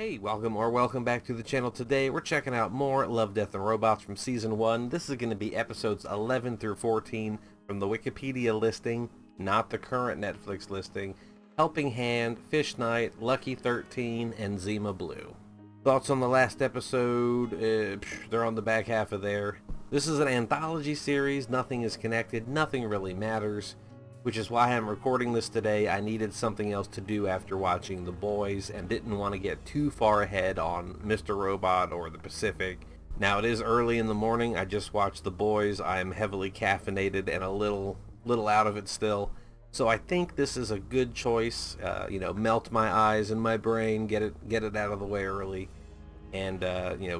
Hey, welcome back to the channel. Today we're checking out more Love, Death, and Robots from Season 1. This is going to be episodes 11 through 14 from the Wikipedia listing, not the current Netflix listing. Helping Hand, Fish Night, Lucky 13, and Zima Blue. Thoughts on the last episode? They're on the back half of there. This is an anthology series, nothing is connected, nothing really matters. Which is why I'm recording this today. I needed something else to do after watching The Boys and didn't want to get too far ahead on Mr. Robot or The Pacific. Now it is early in the morning. I just watched The Boys. I am heavily caffeinated and a little out of it still. So I think this is a good choice. Melt my eyes and my brain, get it out of the way early, and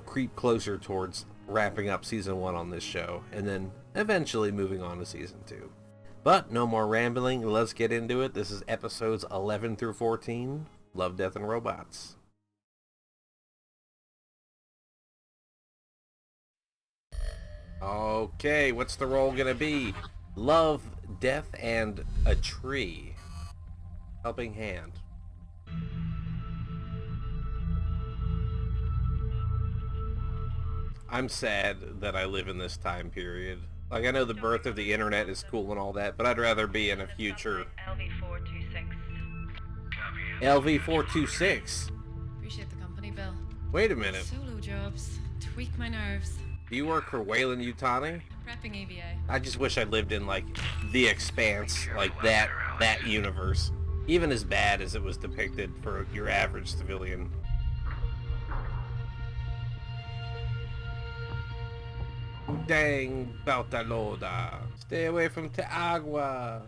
creep closer towards wrapping up season 1 on this show, and then eventually moving on to season 2. But no more rambling, let's get into it. This is episodes 11 through 14, Love, Death, and Robots. Okay, what's the role gonna be? Love, Death, and a Tree. Helping Hand. I'm sad that I live in this time period. Like, I know the birth of the internet is cool and all that, but I'd rather be in a future... LV426? Appreciate the company, Bill. Wait a minute. Solo jobs. Tweak my nerves. Do you work for Wayland Yutani? Prepping ABA. I just wish I lived in, like, The Expanse, like that universe. Even as bad as it was depicted for your average civilian. Dang, Baltaloda. Stay away from Teagua.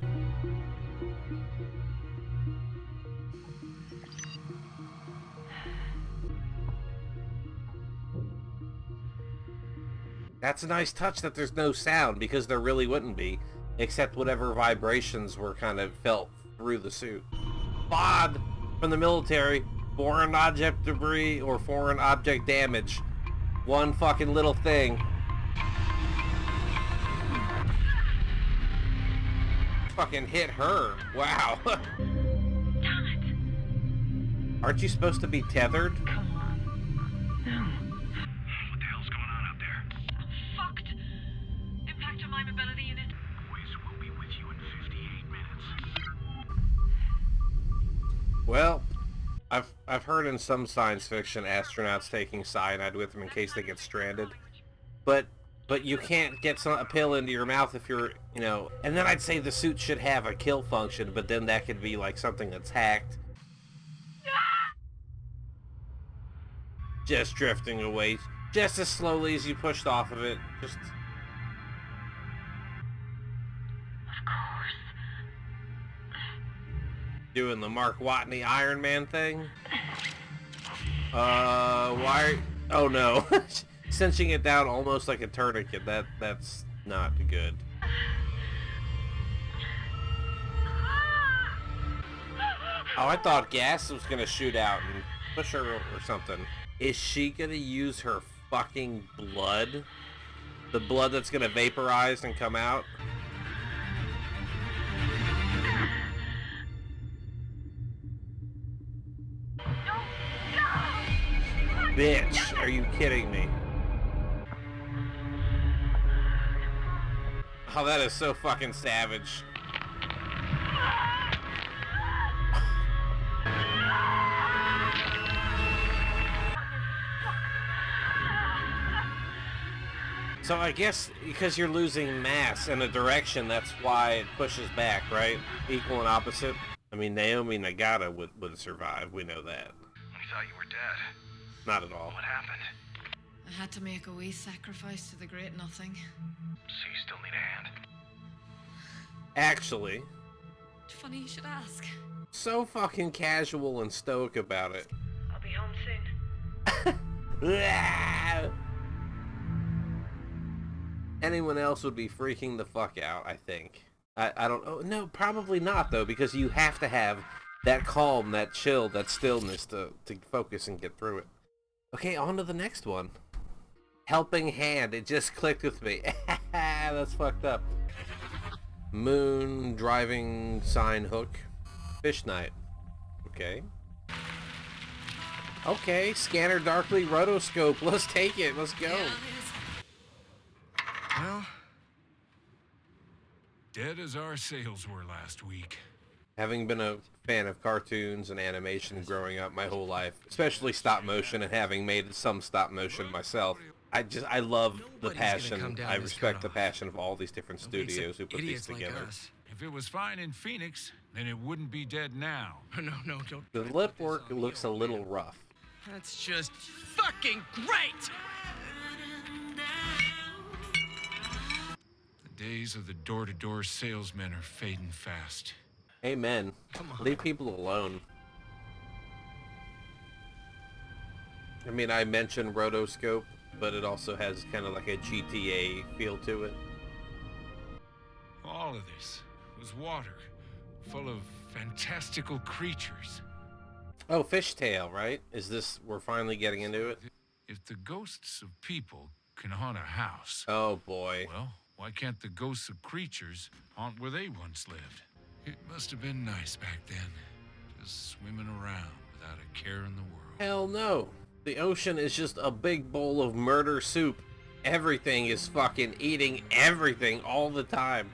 That's a nice touch that there's no sound, because there really wouldn't be, except whatever vibrations were kind of felt through the suit. FOD from the military, foreign object debris or foreign object damage. One fucking little thing. Fucking hit her. Wow. Damn it. Aren't you supposed to be tethered? Come on. No. What the hell's going on out there? I'm fucked. Impact on my mobility unit. Boys, we'll be with you in 58 minutes. Well, I've heard in some science fiction astronauts taking cyanide with them in case they get stranded. But you can't get a pill into your mouth if you're, and then I'd say the suit should have a kill function, but then that could be like something that's hacked. Just drifting away, just as slowly as you pushed off of it. Just... Of course. Doing the Mark Watney Iron Man thing? Why? Oh no. Cinching it down almost like a tourniquet. That's not good. Oh, I thought gas was gonna shoot out and push her or something. Is she gonna use her fucking blood? The blood that's gonna vaporize and come out? Bitch, are you kidding me? Oh, that is so fucking savage. So I guess because you're losing mass in a direction, that's why it pushes back, right? Equal and opposite. I mean, Naomi Nagata would survive. We know that. I thought you were dead. Not at all. What happened? I had to make a wee sacrifice to the great nothing. So you still need a hand? Actually, Funny you should ask. so fucking casual and stoic about it. I'll be home soon. Anyone else would be freaking the fuck out, I think. I don't know. No, probably not, though, because you have to have that calm, that chill, that stillness to focus and get through it. Okay, on to the next one. Helping Hand. It just clicked with me. That's fucked up. Moon, driving sign hook. Fish Night. Okay. Okay, scanner darkly rotoscope. Let's take it. Let's go. Well, dead as our sales were last week. Having been a fan of cartoons and animation growing up my whole life, especially stop motion, and having made some stop motion myself, I love the passion. I respect the passion of all these different studios who put these together. Like us. If it was fine in Phoenix, then it wouldn't be dead now. No, don't. The lip work looks a little rough. That's just fucking great! The days of the door-to-door salesmen are fading fast. Amen. Leave people alone. I mean, I mentioned rotoscope, but it also has kind of like a GTA feel to it. All of this was water, full of fantastical creatures. Oh, Fishtail, right? Is this, we're finally getting into it? If the ghosts of people can haunt a house, Oh boy. well, why can't the ghosts of creatures haunt where they once lived? It must have been nice back then, just swimming around without a care in the world. Hell no. The ocean is just a big bowl of murder soup. Everything is fucking eating everything all the time.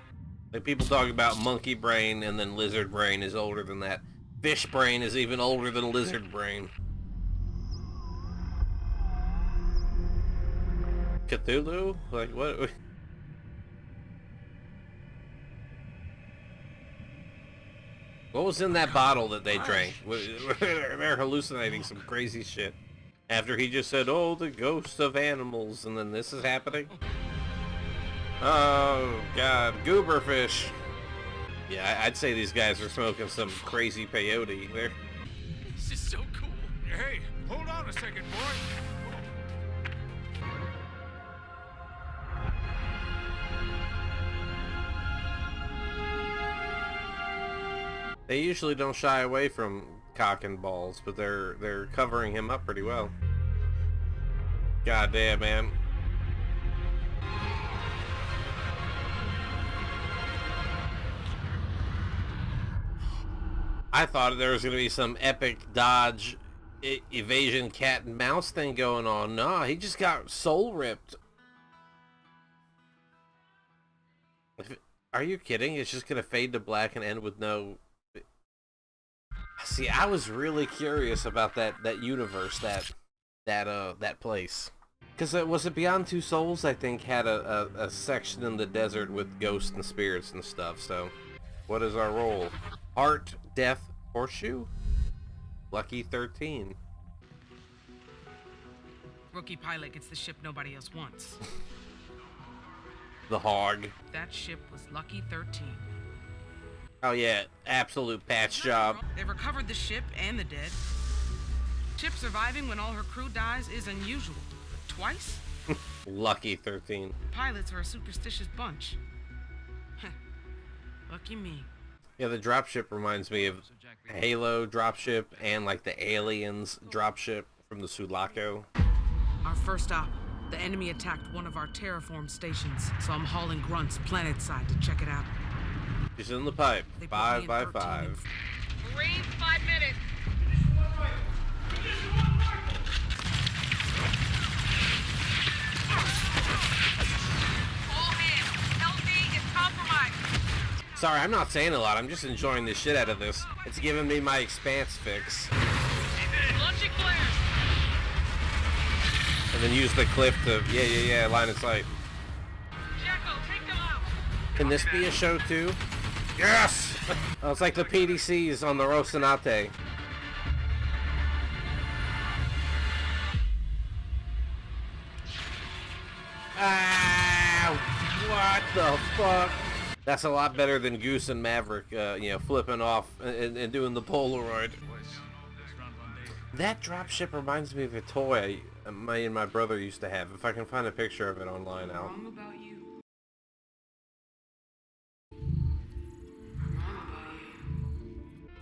Like, people talk about monkey brain, and then lizard brain is older than that. Fish brain is even older than lizard brain. Cthulhu? Like, what? What was in that bottle that they drank? They're hallucinating some crazy shit. After he just said, oh, the ghosts of animals, and then this is happening? Oh, God. Gooberfish. Yeah, I'd say these guys are smoking some crazy peyote there. This is so cool. Hey, hold on a second, boy. They usually don't shy away from cock and balls, but they're covering him up pretty well. God damn, man. I thought there was going to be some epic dodge evasion cat and mouse thing going on. Nah, he just got soul ripped. Are you kidding? It's just going to fade to black and end with no... See, I was really curious about that universe, that place. Because was it Beyond Two Souls, I think, had a section in the desert with ghosts and spirits and stuff, so... What is our role? Heart, Death, Horseshoe? Lucky 13. Rookie pilot gets the ship nobody else wants. The Hog. That ship was Lucky 13. Oh yeah, absolute patch job. They've recovered the ship and the dead. Ship surviving when all her crew dies is unusual. But twice? Lucky 13. Pilots are a superstitious bunch. Lucky me. Yeah, the dropship reminds me of Halo dropship and like the Aliens dropship from the Sulaco. Our first stop. The enemy attacked one of our terraform stations, so I'm hauling grunts planetside to check it out. She's in the pipe. They put 5 me in by 13 5. Marines, 5 minutes. All hands. LD is compromised. Sorry, I'm not saying a lot. I'm just enjoying the shit out of this. It's giving me my Expanse fix. Launching flares. And then use the cliff to, yeah, line of sight. Jacko, take them out. Can this be a show too? Yes! Oh, it's like the PDCs on the Rocinante. Ah! What the fuck? That's a lot better than Goose and Maverick, you know, flipping off and doing the Polaroid. That dropship reminds me of a toy my and my brother used to have. If I can find a picture of it online, I'll... Wrong about you.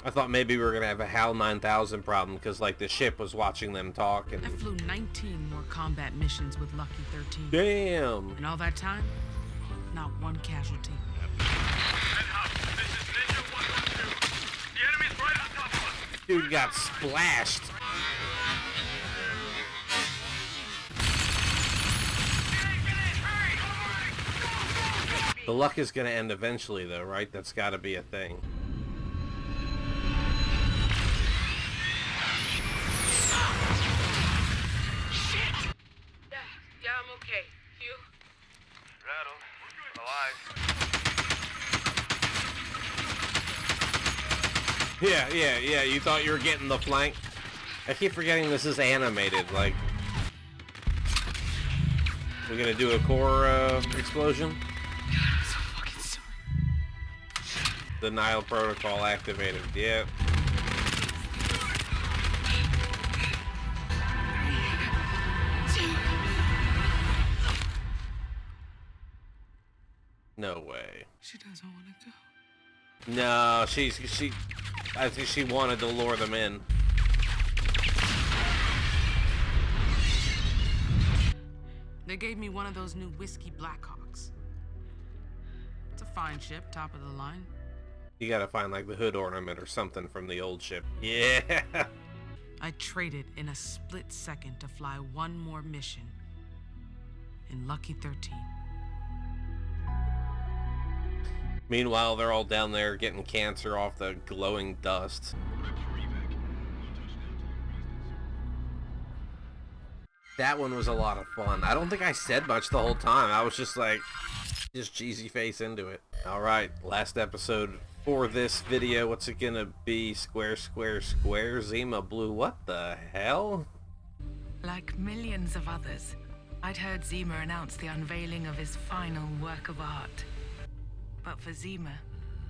I thought maybe we were gonna have a HAL 9000 problem because like the ship was watching them talk and... I flew 19 more combat missions with Lucky 13. Damn! And all that time, not one casualty. This is Ninja 112. The enemy's right on top of us. Dude got splashed. The luck is gonna end eventually, though, right? That's gotta be a thing. Shit! Yeah, I'm okay. You? Rattled. Alive. Yeah, you thought you were getting the flank? I keep forgetting this is animated, like... We're gonna do a core, explosion? I'm so fucking sorry. Denial protocol activated, yeah. No way. She doesn't want to go. No, I think she wanted to lure them in. They gave me one of those new whiskey Blackhawks. It's a fine ship, top of the line. You gotta find like the hood ornament or something from the old ship. Yeah! I traded in a split second to fly one more mission in Lucky 13. Meanwhile, they're all down there getting cancer off the glowing dust. That one was a lot of fun. I don't think I said much the whole time. I was just like, just cheesy face into it. Alright, last episode for this video. What's it gonna be? Square, square, square. Zima blue. What the hell? Like millions of others, I'd heard Zima announce the unveiling of his final work of art. But for Zima,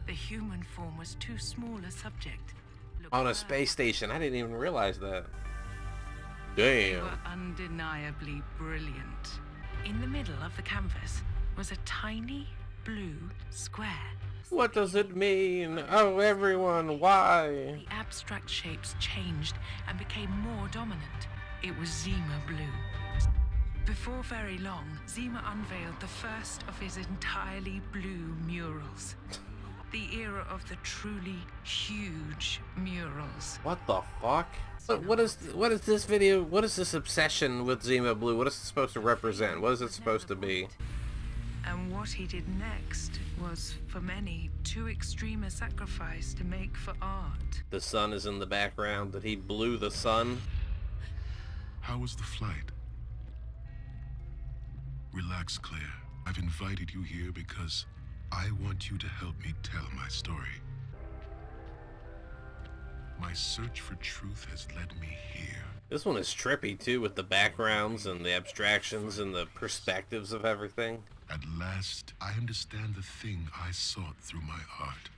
the human form was too small a subject. Look On a further. space station. I didn't even realize that. They Damn. were undeniably brilliant. In the middle of the canvas was a tiny blue square. What does it mean? Oh, everyone, why? The abstract shapes changed and became more dominant. It was Zima blue. Before very long, Zima unveiled the first of his entirely blue murals. The era of the truly huge murals. What the fuck? What is this video? What is this obsession with Zima blue? What is it supposed to represent? What is it supposed to be? And what he did next was, for many, too extreme a sacrifice to make for art. The sun is in the background. That he blew the sun? How was the flight? Relax, Claire. I've invited you here because I want you to help me tell my story. My search for truth has led me here. This one is trippy too, with the backgrounds and the abstractions and the perspectives of everything. At last, I understand the thing I sought through my art.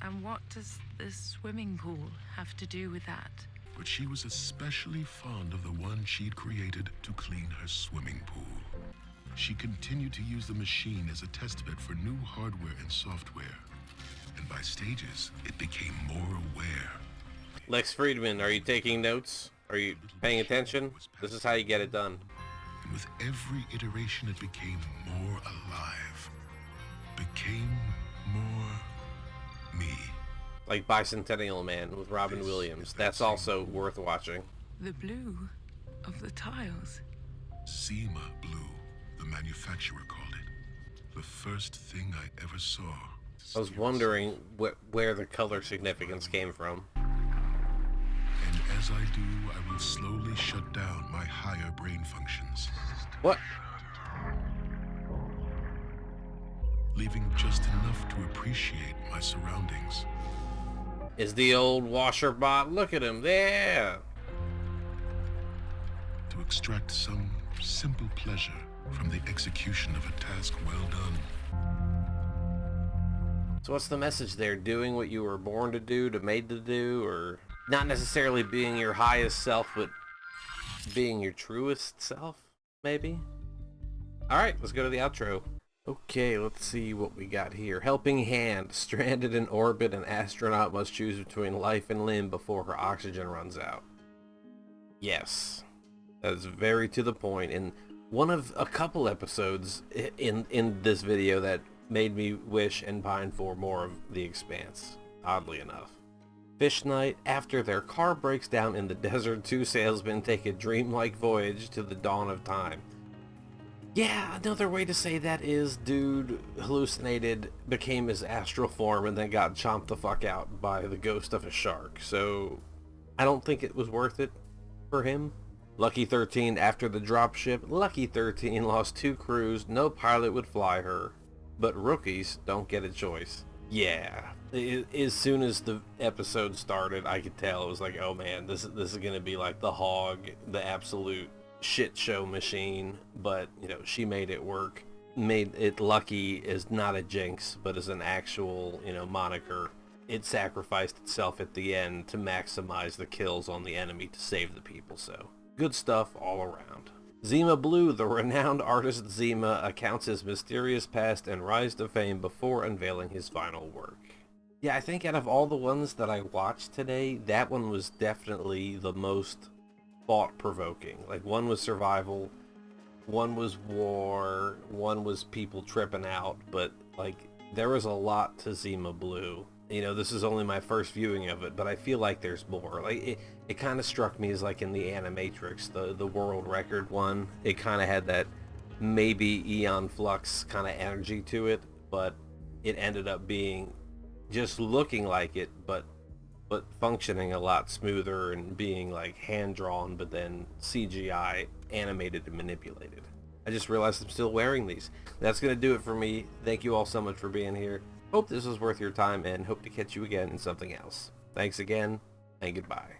And what does the swimming pool have to do with that? But she was especially fond of the one she'd created to clean her swimming pool. She continued to use the machine as a testbed for new hardware and software. And by stages, it became more aware. Lex Friedman, are you taking notes? Are you paying attention? This is how you get it done. And with every iteration, it became more alive. Became more me. Like Bicentennial Man with Robin Williams. That's also worth watching. The blue of the tiles. Zima blue, the manufacturer called it. The first thing I ever saw. I was wondering where the color significance came from. And as I do, I will slowly shut down my higher brain functions. What? Leaving just enough to appreciate my surroundings. Is the old washer bot? Look at him there. To extract some simple pleasure from the execution of a task well done. So what's the message there? Doing what you were born to do, made to do, or not necessarily being your highest self, but being your truest self, maybe? Alright, let's go to the outro. Okay, let's see what we got here. Helping hand. Stranded in orbit, an astronaut must choose between life and limb before her oxygen runs out. Yes. That is very to the point, and one of a couple episodes in this video that made me wish and pine for more of The Expanse, oddly enough. Fish night. After their car breaks down in the desert, two salesmen take a dreamlike voyage to the dawn of time. Yeah, another way to say that is dude hallucinated, became his astral form, and then got chomped the fuck out by the ghost of a shark. So I don't think it was worth it for him. Lucky 13, after the dropship, Lucky 13 lost 2 crews, no pilot would fly her, but rookies don't get a choice. Yeah, as soon as the episode started, I could tell it was like, oh man, this is gonna be like the hog, the absolute shit show machine. But you know, she made it work. Made it Lucky is not a jinx, but as an actual, you know, moniker. It sacrificed itself at the end to maximize the kills on the enemy to save the people. So good stuff all around. Zima Blue, the renowned artist Zima, accounts his mysterious past and rise to fame before unveiling his final work. Yeah, I think out of all the ones that I watched today, that one was definitely the most thought-provoking. Like, one was survival, one was war, one was people tripping out, but like, there was a lot to Zima Blue. You know, this is only my first viewing of it, but I feel like there's more. Like, it kind of struck me as like in the Animatrix, the world record one. It kind of had that maybe Eon Flux kind of energy to it, but it ended up being just looking like it, but functioning a lot smoother and being like hand-drawn, but then CGI animated and manipulated. I just realized I'm still wearing these. That's going to do it for me. Thank you all so much for being here. Hope this was worth your time, and hope to catch you again in something else. Thanks again, and goodbye.